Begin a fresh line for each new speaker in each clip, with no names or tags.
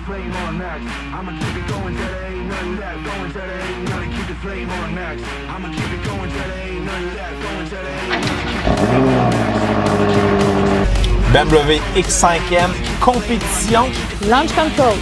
flame on max. I'ma keep it going till there ain't none left. Going till there ain't none. Keep the flame on max. I'ma keep it going till there ain't none left. Going till there ain't none. Keep the flame on max.
BMW X5M compétition.
Launch control.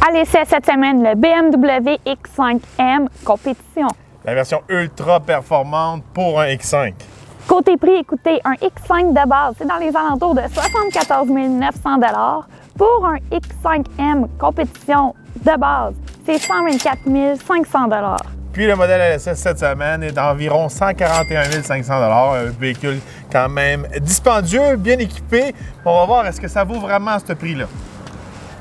À l'essai cette semaine, le BMW X5M compétition.
La version ultra performante pour un X5.
Côté prix, écoutez, un X5 de base, c'est dans les alentours de 74 900 $. Pour un X5M compétition de base, c'est 124 500 $.
Puis le modèle LSS cette semaine est d'environ 141 500 $. Un véhicule quand même dispendieux, bien équipé. On va voir est-ce que ça vaut vraiment ce prix-là.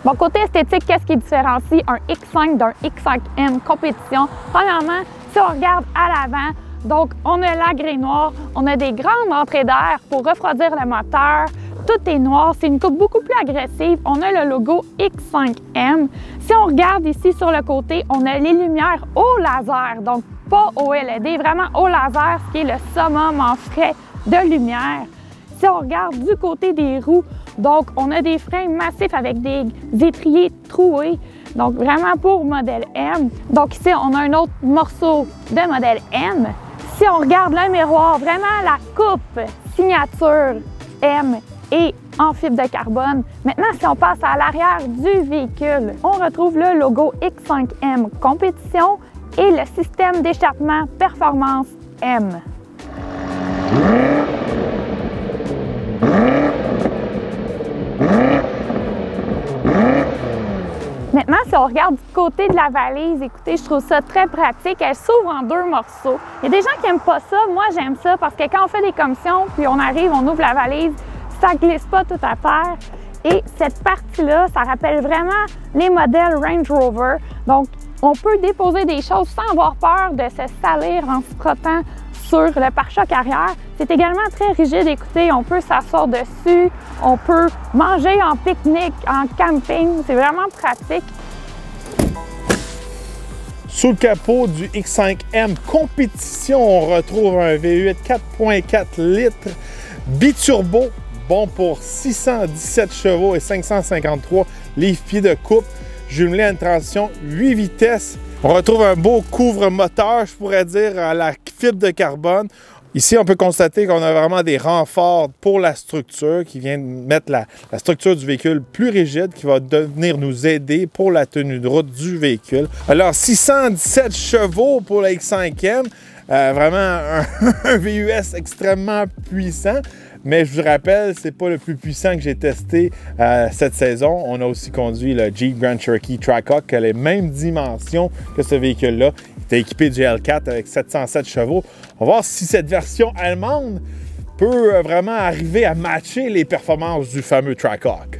Bon, côté esthétique, qu'est-ce qui différencie un X5 d'un X5M compétition? Premièrement, si on regarde à l'avant, donc on a la grille noire, on a des grandes entrées d'air pour refroidir le moteur. Tout est noir, c'est une coupe beaucoup plus agressive. On a le logo X5M. Si on regarde ici sur le côté, on a les lumières au laser, donc pas au LED, vraiment au laser, ce qui est le summum en frais de lumière. Si on regarde du côté des roues, donc on a des freins massifs avec des étriers troués, donc vraiment pour modèle M. Donc ici, on a un autre morceau de modèle M. Si on regarde le miroir, vraiment la coupe signature M et en fibre de carbone. Maintenant, si on passe à l'arrière du véhicule, on retrouve le logo X5M Compétition et le système d'échappement Performance M. Maintenant, si on regarde du côté de la valise, écoutez, je trouve ça très pratique. Elle s'ouvre en 2 morceaux. Il y a des gens qui n'aiment pas ça. Moi, j'aime ça parce que quand on fait des commissions, puis on arrive, on ouvre la valise, ça ne glisse pas tout à terre. Et cette partie-là, ça rappelle vraiment les modèles Range Rover. Donc, on peut déposer des choses sans avoir peur de se salir en se frottant sur le pare-choc arrière. C'est également très rigide. Écoutez, on peut s'asseoir dessus, on peut manger en pique-nique, en camping. C'est vraiment pratique.
Sous le capot du X5M Compétition, on retrouve un V8 4.4 litres biturbo, bon pour 617 chevaux et 553 livres-pieds de coupe, jumelé à une transmission 8 vitesses. On retrouve un beau couvre-moteur, je pourrais dire, à la fibre de carbone. Ici, on peut constater qu'on a vraiment des renforts pour la structure qui vient mettre la structure du véhicule plus rigide, qui va venir nous aider pour la tenue de route du véhicule. Alors, 617 chevaux pour la X5M, vraiment un VUS extrêmement puissant. Mais je vous rappelle, c'est pas le plus puissant que j'ai testé cette saison. On a aussi conduit le Jeep Grand Cherokee Trackhawk qui a les mêmes dimensions que ce véhicule-là. Il était équipé du L4 avec 707 chevaux. On va voir si cette version allemande peut vraiment arriver à matcher les performances du fameux Trackhawk.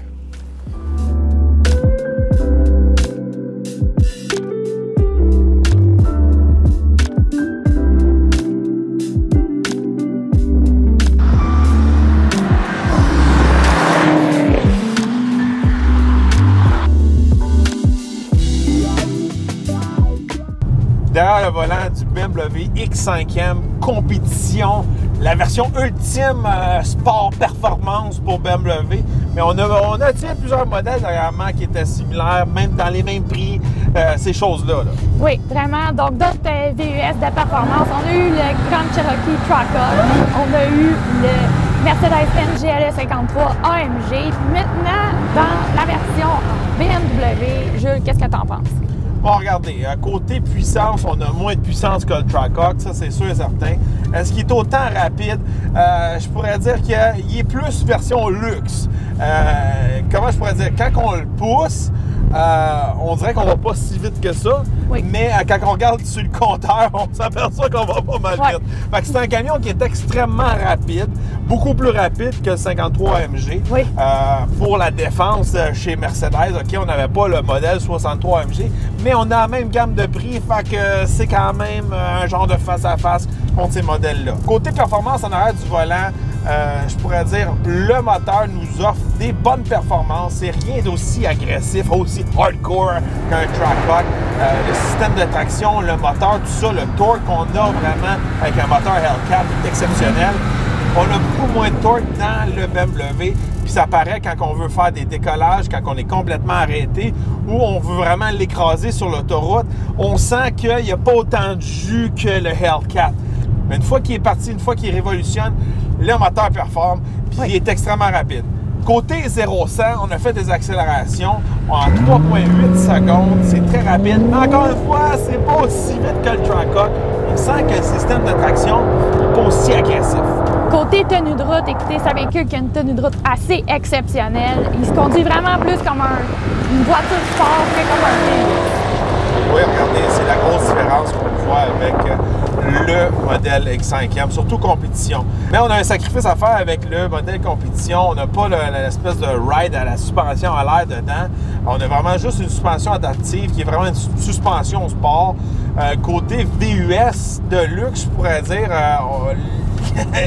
Derrière le volant du BMW X5M Compétition, la version ultime sport performance pour BMW. Mais on a plusieurs modèles dernièrement qui étaient similaires, même dans les mêmes prix, ces choses-là.
Oui, vraiment. Donc, d'autres VUS de performance. On a eu le Grand Cherokee Trackhawk, on a eu le Mercedes-Benz GLE 53 AMG. Maintenant, dans la version BMW, Jules, qu'est-ce que tu en penses?
Bon, regardez, côté puissance, on a moins de puissance que le Trackhawk, ça c'est sûr et certain. Est-ce qu'il est autant rapide? Je pourrais dire qu'il est plus version luxe. Comment je pourrais dire? Quand on le pousse, on dirait qu'on va pas si vite que ça, oui. Mais quand on regarde sur le compteur, on s'aperçoit qu'on va pas mal vite. Fait que c'est un camion qui est extrêmement rapide, beaucoup plus rapide que le 53 AMG. Oui. Pour la défense chez Mercedes, OK, on n'avait pas le modèle 63 AMG, mais on a la même gamme de prix, fait que c'est quand même un genre de face-à-face contre ces modèles-là. Côté performance en arrière du volant, je pourrais dire, le moteur nous offre des bonnes performances. C'est rien d'aussi agressif, aussi hardcore qu'un Trackhawk. Le système de traction, le moteur, tout ça, le torque qu'on a vraiment avec un moteur Hellcat est exceptionnel. On a beaucoup moins de torque dans le BMW, puis ça paraît quand on veut faire des décollages, quand on est complètement arrêté, ou on veut vraiment l'écraser sur l'autoroute. On sent qu'il n'y a pas autant de jus que le Hellcat. Mais une fois qu'il est parti, une fois qu'il révolutionne, le moteur performe, puis il est extrêmement rapide. Côté 0-100, on a fait des accélérations en 3,8 secondes. C'est très rapide. Mais encore une fois, c'est pas aussi vite que le Trackhawk. On sent que le système de traction n'est pas aussi agressif.
Côté tenue de route, écoutez, c'est un véhicule qui a une tenue de route assez exceptionnelle. Il se conduit vraiment plus comme une voiture sport que comme un véhicule.
Oui, regardez, c'est la grosse différence qu'on voit avec le modèle X5M, surtout compétition. Mais on a un sacrifice à faire avec le modèle compétition. On n'a pas l'espèce de ride à la suspension à l'air dedans. On a vraiment juste une suspension adaptive qui est vraiment une suspension sport. Côté VUS de luxe, je pourrais dire,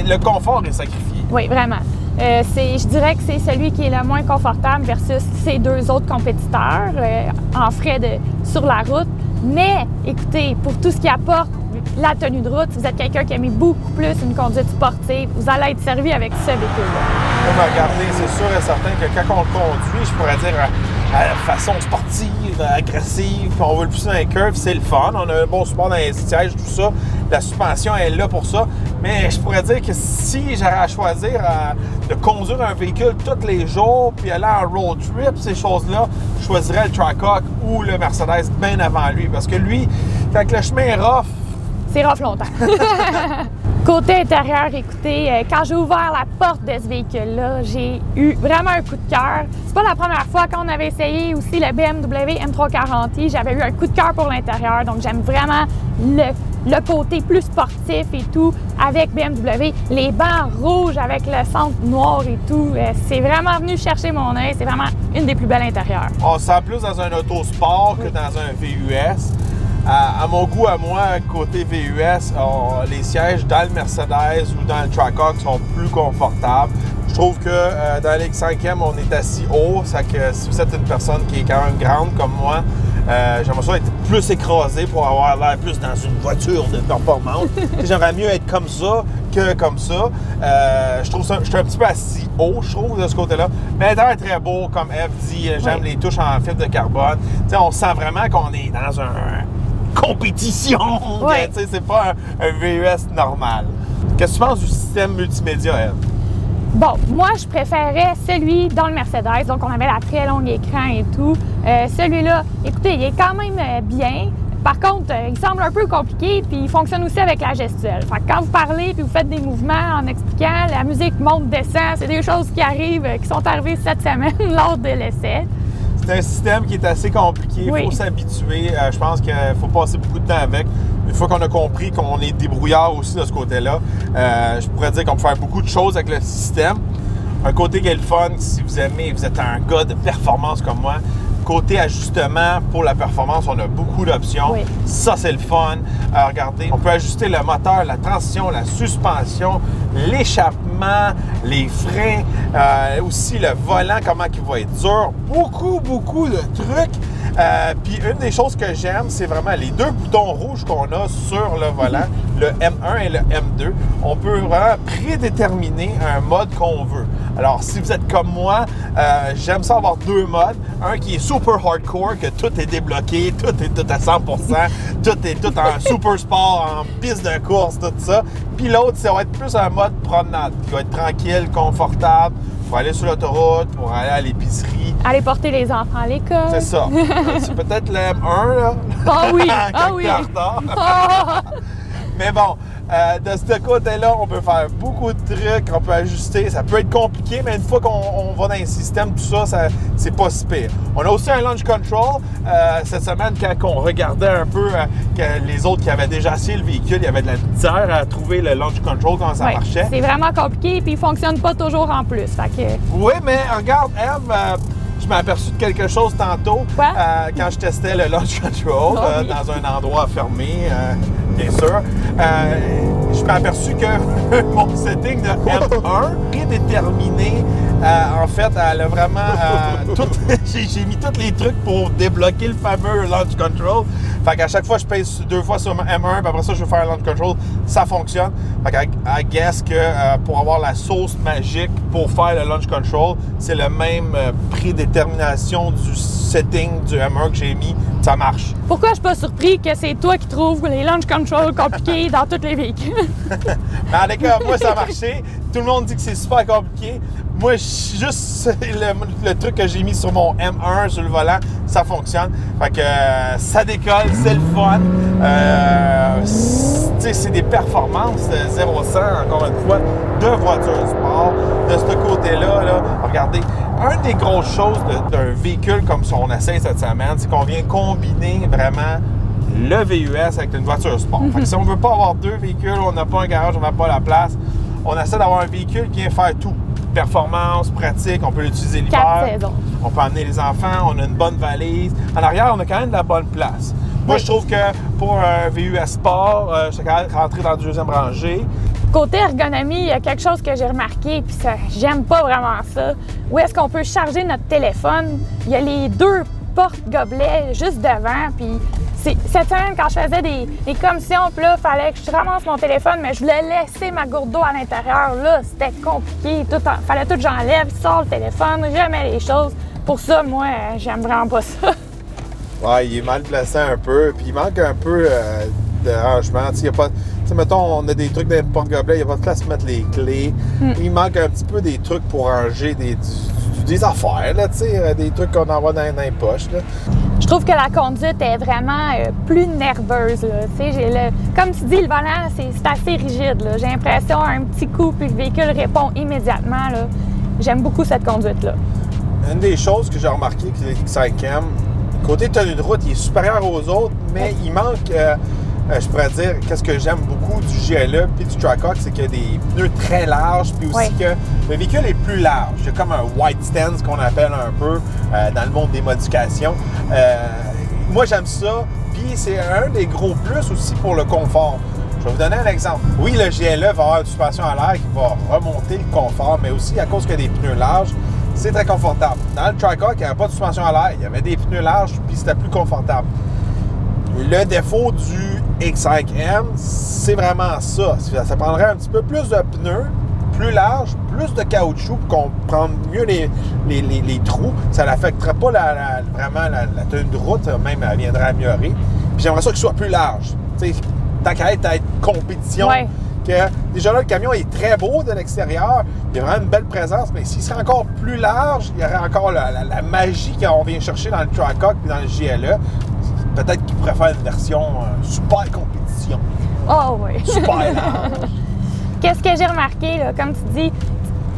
le confort est sacrifié.
Oui, vraiment. Je dirais que c'est celui qui est le moins confortable versus ses deux autres compétiteurs en frais sur la route. Mais, écoutez, pour tout ce qui apporte la tenue de route, si vous êtes quelqu'un qui aime beaucoup plus une conduite sportive, vous allez être servi avec ce véhicule-là.
Regardez, c'est sûr et certain que quand on le conduit, je pourrais dire de façon sportive, agressive, puis on veut le pousser dans les curves, c'est le fun. On a un bon support dans les sièges, tout ça. La suspension est là pour ça. Mais je pourrais dire que si j'aurais à choisir de conduire un véhicule tous les jours, puis aller en road trip, ces choses-là, je choisirais le Trackhawk ou le Mercedes bien avant lui. Parce que lui, quand le chemin est rough,
c'est rough longtemps. Côté intérieur, écoutez, quand j'ai ouvert la porte de ce véhicule-là, j'ai eu vraiment un coup de cœur. C'est pas la première fois qu'on avait essayé aussi le BMW M340i. J'avais eu un coup de cœur pour l'intérieur, donc j'aime vraiment le côté plus sportif et tout avec BMW. Les bancs rouges avec le centre noir et tout, c'est vraiment venu chercher mon œil. C'est vraiment une des plus belles intérieures.
On se sent plus dans un autosport que dans un VUS. À mon goût, à moi, côté VUS, les sièges dans le Mercedes ou dans le Trackhawk sont plus confortables. Je trouve que dans l'X5M, on est assis haut. Ça que si vous êtes une personne qui est quand même grande comme moi, j'aimerais ça être plus écrasé pour avoir l'air plus dans une voiture de performance. J'aimerais mieux être comme ça que comme ça. Je trouve ça, je suis un petit peu assis haut, je trouve, de ce côté-là. Mais l'intérieur est très beau, comme Eve dit. J'aime les touches en fibre de carbone. T'sais, on sent vraiment qu'on est dans un compétition.
Ouais.
C'est pas un VUS normal. Qu'est-ce que tu penses du système multimédia, Eve?
Bon, moi, je préférais celui dans le Mercedes. Donc, on avait la très longue écran et tout. Celui-là, écoutez, il est quand même bien. Par contre, il semble un peu compliqué, puis il fonctionne aussi avec la gestuelle. Fait que quand vous parlez puis vous faites des mouvements en expliquant, la musique monte, descend. C'est des choses qui arrivent, qui sont arrivées cette semaine lors de l'essai.
C'est un système qui est assez compliqué, il faut s'habituer. Je pense qu'il faut passer beaucoup de temps avec. Une fois qu'on a compris qu'on est débrouillard aussi de ce côté-là, je pourrais dire qu'on peut faire beaucoup de choses avec le système. Un côté qui est le fun, si vous aimez, vous êtes un gars de performance comme moi, côté ajustement pour la performance, on a beaucoup d'options.
Oui.
Ça, c'est le fun. Regardez, on peut ajuster le moteur, la transmission, la suspension, l'échappement, les freins, aussi le volant, comment il va être dur. Beaucoup de trucs. Puis une des choses que j'aime, c'est vraiment les deux boutons rouges qu'on a sur le volant, le M1 et le M2. On peut vraiment prédéterminer un mode qu'on veut. Alors, si vous êtes comme moi, j'aime ça avoir deux modes. Un qui est super hardcore, que tout est débloqué, tout est à 100%, tout est en super sport, en piste de course, tout ça. Puis l'autre, ça va être plus un mode promenade, qui va être tranquille, confortable, pour aller sur l'autoroute, pour aller à l'épicerie.
Aller porter les enfants à l'école.
C'est ça. C'est peut-être le M1, là.
Ah oui, ah
quand
oui.
t'es en retard. Mais bon, de ce côté-là, on peut faire beaucoup de trucs, on peut ajuster. Ça peut être compliqué, mais une fois qu'on va dans un système, tout ça, c'est pas si pire. On a aussi un launch control. Cette semaine, quand on regardait un peu que les autres qui avaient déjà essayé le véhicule, il y avait de la misère à trouver le launch control, comment ça marchait.
C'est vraiment compliqué, puis il fonctionne pas toujours en plus. Fait que...
Oui, mais regarde, Eve, je m'ai aperçu de quelque chose tantôt quand je testais le launch control dans un endroit fermé, bien sûr. Je m'ai aperçu que mon setting de M1 est déterminé. En fait, elle a vraiment j'ai mis tous les trucs pour débloquer le fameux launch control. Fait qu'à chaque fois, je pèse 2 fois sur M1, puis après ça, je vais faire un launch control. Ça fonctionne. Fait que I guess que pour avoir la sauce magique pour faire le launch control, c'est le même prédétermination du setting du M1 que j'ai mis. Ça marche.
Pourquoi je suis pas surpris que c'est toi qui trouves les launch control compliqués dans tous les véhicules?
Mais en tout cas, moi, ça a marché. Tout le monde dit que c'est super compliqué. Moi, juste le truc que j'ai mis sur mon M1 sur le volant, ça fonctionne. Fait que ça décolle, c'est le fun. C'est des performances de 0-100, encore une fois, de voiture sport. De ce côté-là, là, regardez, une des grosses choses d'un véhicule comme on essaie cette semaine, c'est qu'on vient combiner vraiment le VUS avec une voiture sport. Fait que si on ne veut pas avoir 2 véhicules, on n'a pas un garage, on n'a pas la place, on essaie d'avoir un véhicule qui vient faire tout. Performance, pratique, on peut l'utiliser l'hiver.
4 saisons.
On peut emmener les enfants, on a une bonne valise. En arrière, on a quand même de la bonne place. Moi, je trouve que pour un VUS sport, je suis capable de rentrer dans la 2e rangée.
Côté ergonomie, il y a quelque chose que j'ai remarqué, puis j'aime pas vraiment ça. Où est-ce qu'on peut charger notre téléphone? Il y a les 2 porte-gobelets juste devant, puis cette semaine, quand je faisais des commissions, puis là, il fallait que je ramasse mon téléphone, mais je voulais laisser ma gourde d'eau à l'intérieur. Là, c'était compliqué. Fallait tout que j'enlève, sors le téléphone, je mets les choses. Pour ça, moi, j'aime vraiment pas ça.
Ouais, il est mal placé un peu, puis il manque un peu de rangement. Tu sais, mettons, on a des trucs dans le porte-gobelet, il n'y a pas de place pour mettre les clés. Il manque un petit peu des trucs pour ranger des affaires, là, tu sais, des trucs qu'on envoie dans les poches, là.
Je trouve que la conduite est vraiment plus nerveuse. Comme tu dis, le volant, c'est assez rigide. J'ai l'impression un petit coup, puis le véhicule répond immédiatement. Là. J'aime beaucoup cette conduite-là.
Une des choses que j'ai remarqué que le X5M, côté tenue de route, il est supérieur aux autres, mais il manque, je pourrais dire, qu'est-ce que j'aime beaucoup du GLE puis du Trackhawk, c'est qu'il y a des pneus très larges, puis aussi que le véhicule est plus large. Il y a comme un white stance qu'on appelle un peu dans le monde des modifications. Moi, j'aime ça, puis c'est un des gros plus aussi pour le confort. Je vais vous donner un exemple. Oui, le GLE va avoir une suspension à l'air qui va remonter le confort, mais aussi à cause qu'il y a des pneus larges, c'est très confortable. Dans le Trackhawk, il n'y avait pas de suspension à l'air, il y avait des pneus larges, puis c'était plus confortable. Le défaut du X5M, c'est vraiment ça. Ça prendrait un petit peu plus de pneus, plus large, plus de caoutchouc pour qu'on prenne mieux les trous. Ça n'affecterait pas vraiment la tenue de route, même elle viendrait améliorer. Puis j'aimerais ça qu'il soit plus large. T'sais, tant qu'à être compétition, que déjà là, le camion est très beau de l'extérieur, il y a vraiment une belle présence, mais s'il serait encore plus large, il y aurait encore la magie qu'on vient chercher dans le Trackhawk et dans le GLE. Peut-être qu'il pourrait faire une version super compétition.
Oh oui!
Super large!
Qu'est-ce que j'ai remarqué, là, comme tu dis,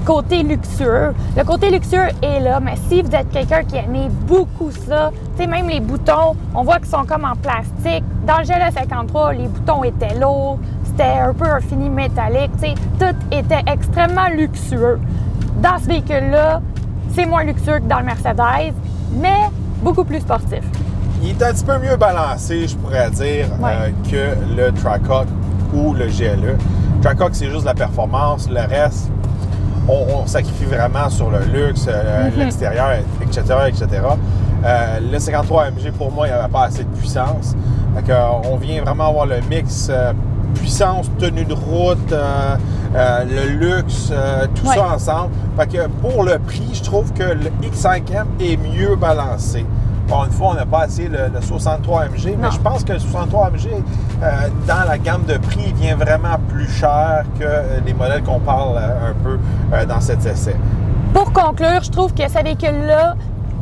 côté luxueux. Le côté luxueux est là, mais si vous êtes quelqu'un qui aimait beaucoup ça, tu sais, même les boutons, on voit qu'ils sont comme en plastique. Dans le GLE 53, les boutons étaient lourds, c'était un peu un fini métallique, tu sais, tout était extrêmement luxueux. Dans ce véhicule-là, c'est moins luxueux que dans le Mercedes, mais beaucoup plus sportif.
Il est un petit peu mieux balancé, je pourrais dire, que le Trackhawk ou le GLE. Le Trackhawk, c'est juste la performance. Le reste, on sacrifie vraiment sur le luxe, l'extérieur, etc., etc. Le 53 AMG, pour moi, il n'y avait pas assez de puissance. Fait on vient vraiment avoir le mix puissance, tenue de route, le luxe, tout ça ensemble. Fait que pour le prix, je trouve que le X5M est mieux balancé. Encore une fois, on n'a pas essayé le 63 AMG, mais je pense que le 63 AMG, dans la gamme de prix, il vient vraiment plus cher que les modèles qu'on parle un peu dans cet essai.
Pour conclure, je trouve que ce véhicule-là,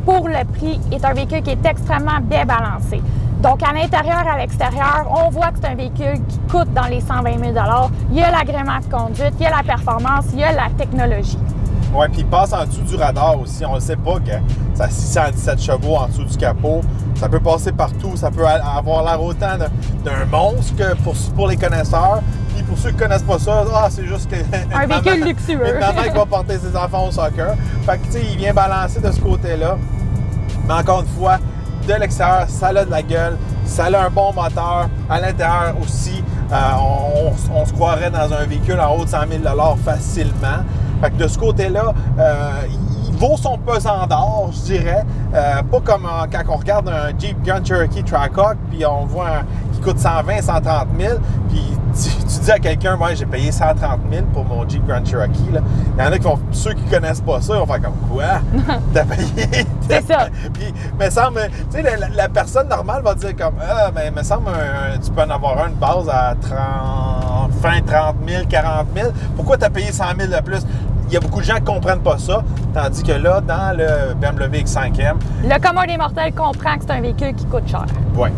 pour le prix, est un véhicule qui est extrêmement bien balancé. Donc, à l'intérieur, à l'extérieur, on voit que c'est un véhicule qui coûte dans les 120 000 $. Il y a l'agrément de conduite, il y a la performance, il y a la technologie.
Oui, puis il passe en dessous du radar aussi. On ne sait pas que ça a 617 chevaux en dessous du capot. Ça peut passer partout. Ça peut avoir l'air autant d'un monstre que pour les connaisseurs. Puis pour ceux qui ne connaissent pas ça, c'est juste que
Un véhicule luxueux.
Une maman qui va porter ses enfants au soccer. Fait que, tu sais, il vient balancer de ce côté-là. Mais encore une fois, de l'extérieur, ça a de la gueule, ça a un bon moteur. À l'intérieur aussi, on se croirait dans un véhicule en haut de 100 000 facilement. Fait que de ce côté-là, il vaut son pesant d'or, je dirais. Pas comme quand on regarde un Jeep Grand Cherokee Trackhawk, puis on voit qui coûte 120, 130 000, puis tu dis à quelqu'un, ouais, j'ai payé 130 000 pour mon Jeep Grand Cherokee. Là. Il y en a qui vont, ceux qui connaissent pas ça, ils vont faire comme quoi? T'as payé?
C'est ça.
Puis, me semble, tu sais, la personne normale va dire comme, mais me semble, tu peux en avoir une base à 30 000, 40 000. Pourquoi t'as payé 100 000 de plus? Il y a beaucoup de gens qui ne comprennent pas ça, tandis que là, dans le BMW X5M...
Le commun des mortels comprend que c'est un véhicule qui coûte cher.
Oui.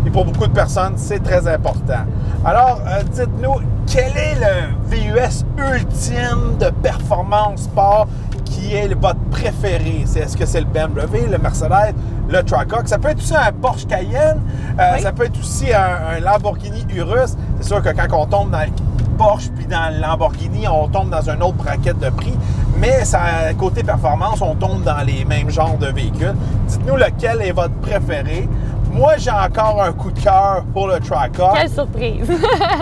Et pour beaucoup de personnes, c'est très important. Alors, dites-nous, quel est le VUS ultime de performance sport qui est votre préféré? Est-ce que c'est le BMW, le Mercedes, le Trackhawk? Ça peut être aussi un Porsche Cayenne,
oui.
Ça peut être aussi un Lamborghini Urus. C'est sûr que quand on tombe dans le Porsche puis dans le Lamborghini, on tombe dans une autre braquette de prix, mais ça, côté performance, on tombe dans les mêmes genres de véhicules. Dites-nous lequel est votre préféré. Moi, j'ai encore un coup de cœur pour le Trackhawk.
Quelle surprise!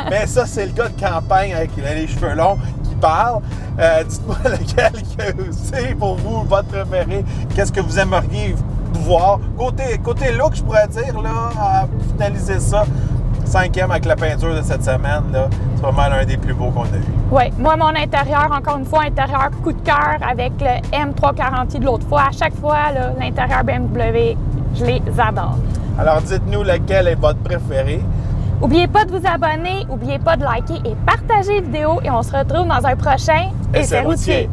Mais ça, c'est le gars de campagne avec les cheveux longs qui parle. Dites-moi lequel c'est pour vous votre préféré. Qu'est-ce que vous aimeriez voir? Côté look, je pourrais dire, là, à finaliser ça, 5e avec la peinture de cette semaine, là, c'est vraiment l'un des plus beaux qu'on a eu.
Oui, moi, mon intérieur, encore une fois, intérieur coup de cœur avec le M340i de l'autre fois. À chaque fois, l'intérieur BMW, je les adore.
Alors, dites-nous lequel est votre préféré.
N'oubliez pas de vous abonner, n'oubliez pas de liker et partager la vidéo et on se retrouve dans un prochain Essai routier.